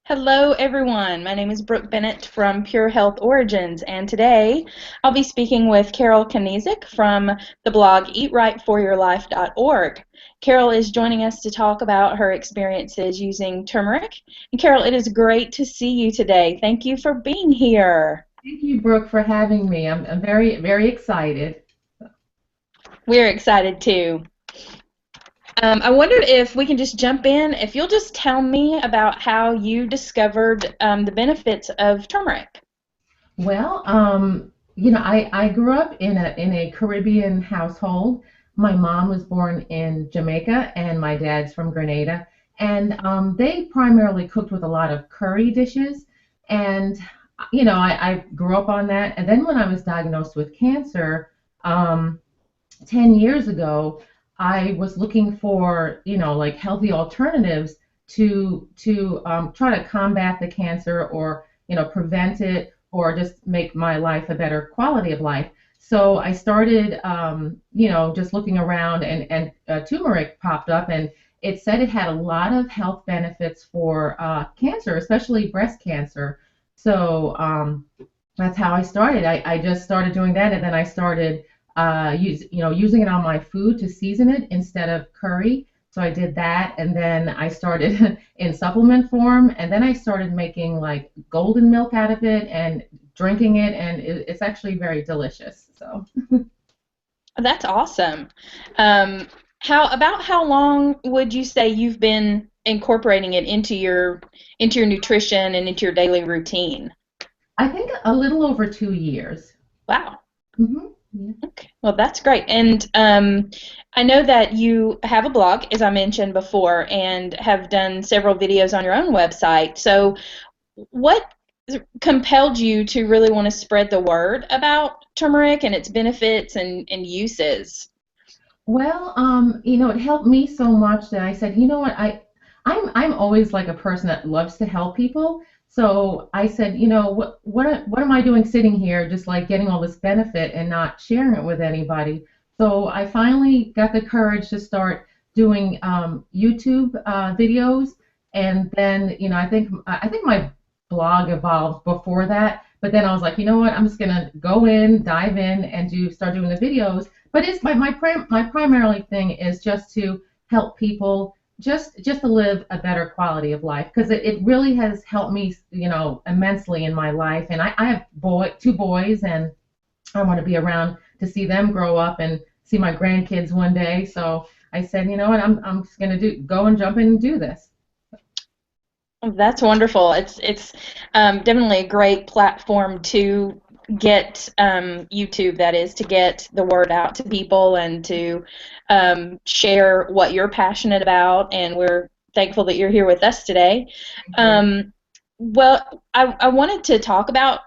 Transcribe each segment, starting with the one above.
Hello, everyone. My name is Brooke Bennett from Pure Health Origins, and today I'll be speaking with Carol Knizek from the blog eatrightforyourlife.org. Carol is joining us to talk about her experiences using turmeric. And Carol, it is great to see you today. Thank you for being here. Thank you, Brooke, for having me. I'm very, very excited. We're excited too. I wondered if we can just jump in, if you'll just tell me about how you discovered the benefits of turmeric. Well, I grew up in a Caribbean household. My mom was born in Jamaica, and my dad's from Grenada, and they primarily cooked with a lot of curry dishes. And I grew up on that. And then when I was diagnosed with cancer, um, 10 years ago, I was looking for, like healthy alternatives to try to combat the cancer or, prevent it or just make my life a better quality of life. So I started, just looking around and turmeric popped up and it said it had a lot of health benefits for cancer, especially breast cancer. So that's how I started. I just started doing that, and then I started using it on my food to season it instead of curry. So I did that, and then I started in supplement form, and then I started making like golden milk out of it and drinking it, and it's actually very delicious. So That's awesome. How long would you say you've been incorporating it into your nutrition and into your daily routine? I think a little over 2 years. Wow. Yeah. Okay. Well, that's great. And I know that you have a blog, as I mentioned before, and have done several videos on your own website. So, what compelled you to really want to spread the word about turmeric and its benefits and uses? Well, it helped me so much that I said, you know what, I'm always like a person that loves to help people. So I said, what am I doing sitting here just like getting all this benefit and not sharing it with anybody? So I finally got the courage to start doing YouTube videos, and then I think my blog evolved before that, but then I was like, you know what, I'm just gonna dive in, and start doing the videos. But it's my primarily thing is just to help people just to live a better quality of life, because it really has helped me, immensely in my life. And I have two boys, and I want to be around to see them grow up and see my grandkids one day. So I said, you know what, I'm just gonna go and jump in and do this. That's wonderful. It's definitely a great platform to get YouTube, that is, to get the word out to people and to share what you're passionate about. And we're thankful that you're here with us today. Mhm. I wanted to talk about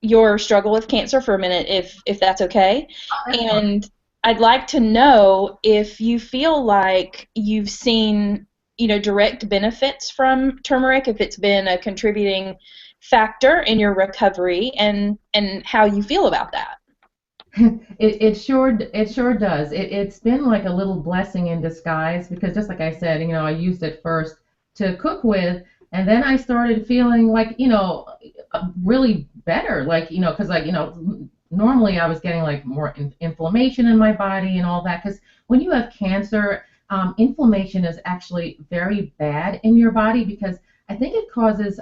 your struggle with cancer for a minute, if that's okay. Oh, that's fine. And I'd like to know if you feel like you've seen, direct benefits from turmeric, if it's been a contributing factor in your recovery, and how you feel about that. It sure does. It's been like a little blessing in disguise, because just like I said, I used it first to cook with, and then I started feeling like, really better, like, because like, normally I was getting like more inflammation in my body and all that, because when you have cancer, inflammation is actually very bad in your body, because I think it causes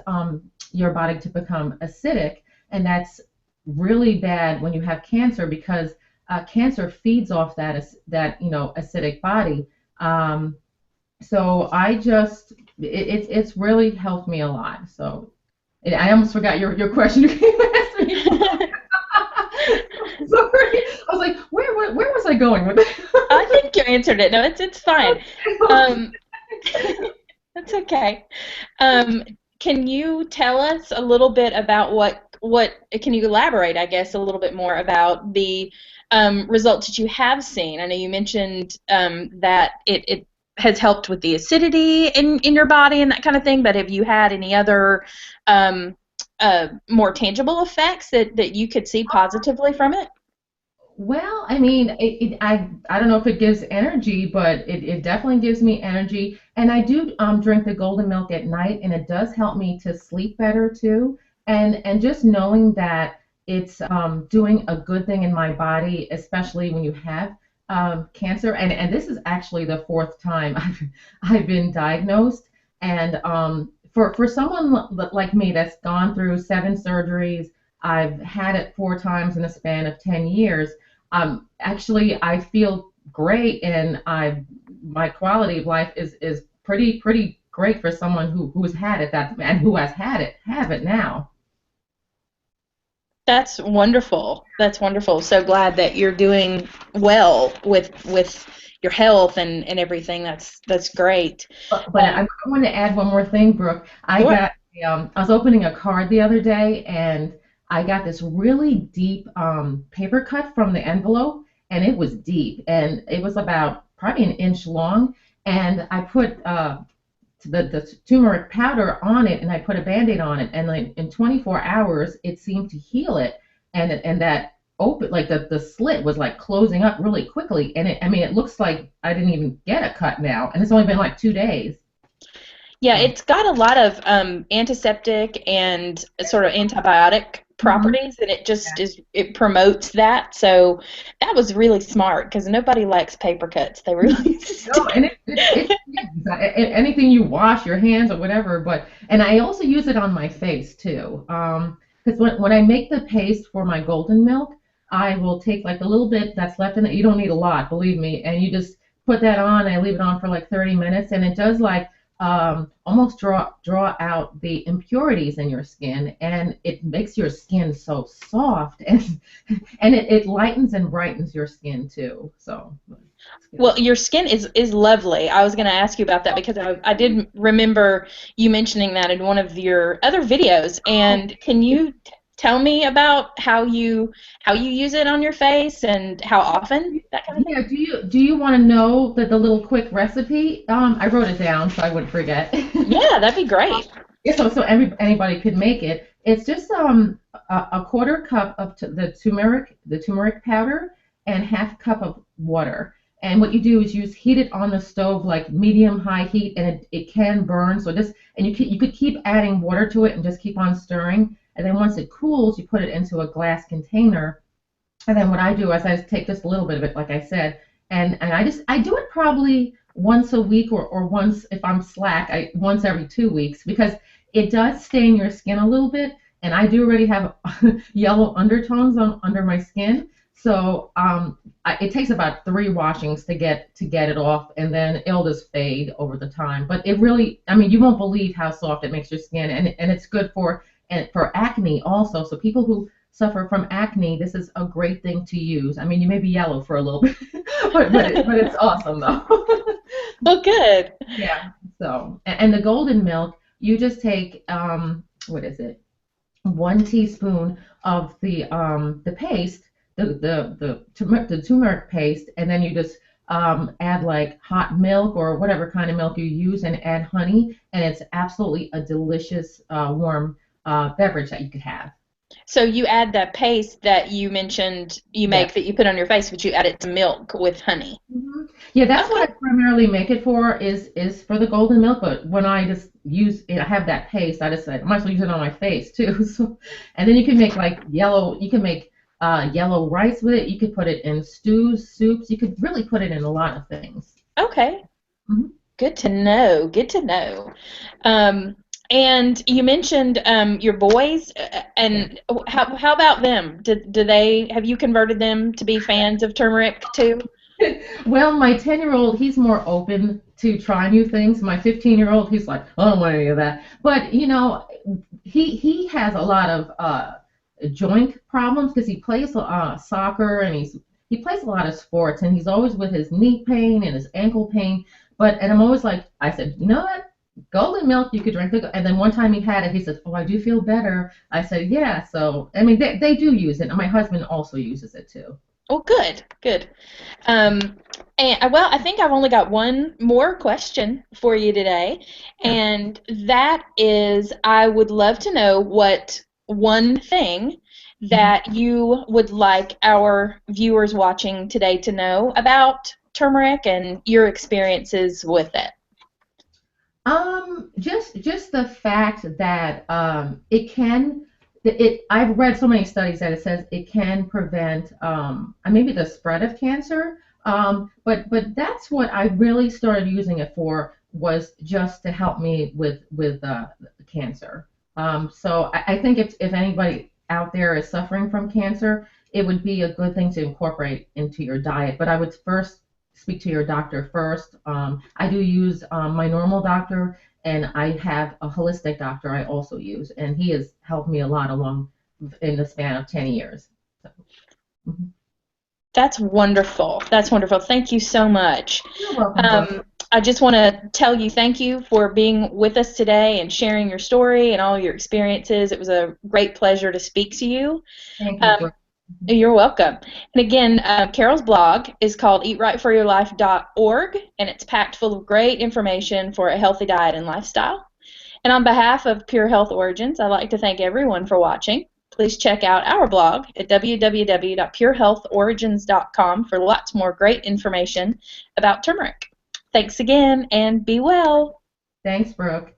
your body to become acidic, and that's really bad when you have cancer, because cancer feeds off that acidic body. Um, so it's really helped me a lot. So I almost forgot your question you asked me. Sorry, I was like, where was I going with it? I think you answered it. No, it's fine. Um, that's okay. Um, can you tell us a little bit about what can you elaborate, I guess, a little bit more about the results that you have seen? I know you mentioned that it has helped with the acidity in your body and that kind of thing, but have you had any other more tangible effects that you could see positively from it? Well, I mean, I don't know if it gives energy, but it definitely gives me energy. And I do drink the golden milk at night, and it does help me to sleep better too. And just knowing that it's doing a good thing in my body, especially when you have cancer. And this is actually the fourth time I've been diagnosed. And for someone like me that's gone through 7 surgeries, I've had it 4 times in a span of 10 years. Actually, I feel great, and my quality of life is pretty great for someone who's had it that and who has had it have it now. That's wonderful. That's wonderful. So glad that you're doing well with your health and everything. That's great. But I want to add one more thing, Brooke. Sure. I was opening a card the other day, and I got this really deep paper cut from the envelope, and it was deep, and it was about probably an inch long. And I put the turmeric powder on it, and I put a band-aid on it, and like in 24 hours it seemed to heal it, and that open like the slit was like closing up really quickly, and I mean it looks like I didn't even get a cut now, and it's only been like 2 days. Yeah, So it's got a lot of antiseptic and sort of antibiotic mhm. properties, and it promotes that. So that was really smart because nobody likes paper cuts. They really No, and it anything you wash your hands or whatever, and I also use it on my face too. Because when I make the paste for my golden milk, I will take like a little bit that's left in it. You don't need a lot, believe me, and you just put that on. I leave it on for like 30 minutes, and it does like almost draw out the impurities in your skin, and it makes your skin so soft, and it lightens and brightens your skin too. So it's good. Well, your skin is lovely. I was going to ask you about that because I did remember you mentioning that in one of your other videos. And can you tell me about how you use it on your face and how often, that kind of thing? Yeah, do you want to know the little quick recipe? I wrote it down so I wouldn't forget. Yeah, that'd be great. Yeah, so anybody could make it. It's just a quarter cup of the turmeric powder and half cup of water. And what you do is you just heat it on the stove like medium high heat, and it can burn. So just and you could keep adding water to it and just keep on stirring. And then once it cools, you put it into a glass container. And then what I do is I just take just a little bit of it, like I said, and I do it probably once a week, or once if I'm slack, once every 2 weeks, because it does stain your skin a little bit, and I do already have yellow undertones under my skin. So it takes about 3 washings to get it off, and then it'll just fade over the time. But it really, I mean, you won't believe how soft it makes your skin, and it's good for acne also. So people who suffer from acne, this is a great thing to use. I mean, you may be yellow for a little bit, but it's awesome though. Well, good. Yeah. So, and the golden milk, you just take what is it? 1 teaspoon of the paste, the turmeric paste, and then you just add like hot milk or whatever kind of milk you use, and add honey, and it's absolutely a delicious warm beverage that you could have. So you add that paste that you mentioned you Yeah. make that you put on your face, but you add it to milk with honey. Yeah, that's Okay. what I primarily make it for is for the golden milk. But when I just use I have that paste, I just said I might as well use it on my face too. So, and then you can make like yellow. You can make yellow rice with it. You could put it in stews, soups. You could really put it in a lot of things. Okay. Mhm. Good to know. Good to know. Um, and you mentioned your boys, Yeah. and how about them? Do they have you converted them to be fans of turmeric too? Well, my 10-year-old, he's more open to try new things. My 15-year-old, he's like, I don't want any of that. But he has a lot of joint problems because he plays soccer, and he plays a lot of sports, and he's always with his knee pain and his ankle pain. And I'm always like, I said, you know what? Golden milk, you could drink and then one time he had it, he says, oh, I do feel better. I said, yeah. So I mean, they do use it, and my husband also uses it too. Oh, good, good. Um, and well, I think I've only got one more question for you today, Yeah. and that is, I would love to know what one thing that you would like our viewers watching today to know about turmeric and your experiences with it? Just the fact that it can it I've read so many studies that it says it can prevent maybe the spread of cancer. But that's what I really started using it for, was just to help me with cancer. So I think if anybody out there is suffering from cancer, it would be a good thing to incorporate into your diet. But I would first speak to your doctor first. I do use my normal doctor, and I have a holistic doctor I also use, and he has helped me a lot along in the span of 10 years. So, mhm. That's wonderful. That's wonderful. Thank you so much. You're welcome, Brooke. Um, I just want to tell you thank you for being with us today and sharing your story and all your experiences. It was a great pleasure to speak to you. Thank you, Um, Brooke. Mhm. you're welcome. And again, Carol's blog is called eatrightforyourlife.org, and it's packed full of great information for a healthy diet and lifestyle. And on behalf of Pure Health Origins, I'd like to thank everyone for watching. Please check out our blog at www.purehealthorigins.com for lots more great information about turmeric. Thanks again, and be well. Thanks, Brooke.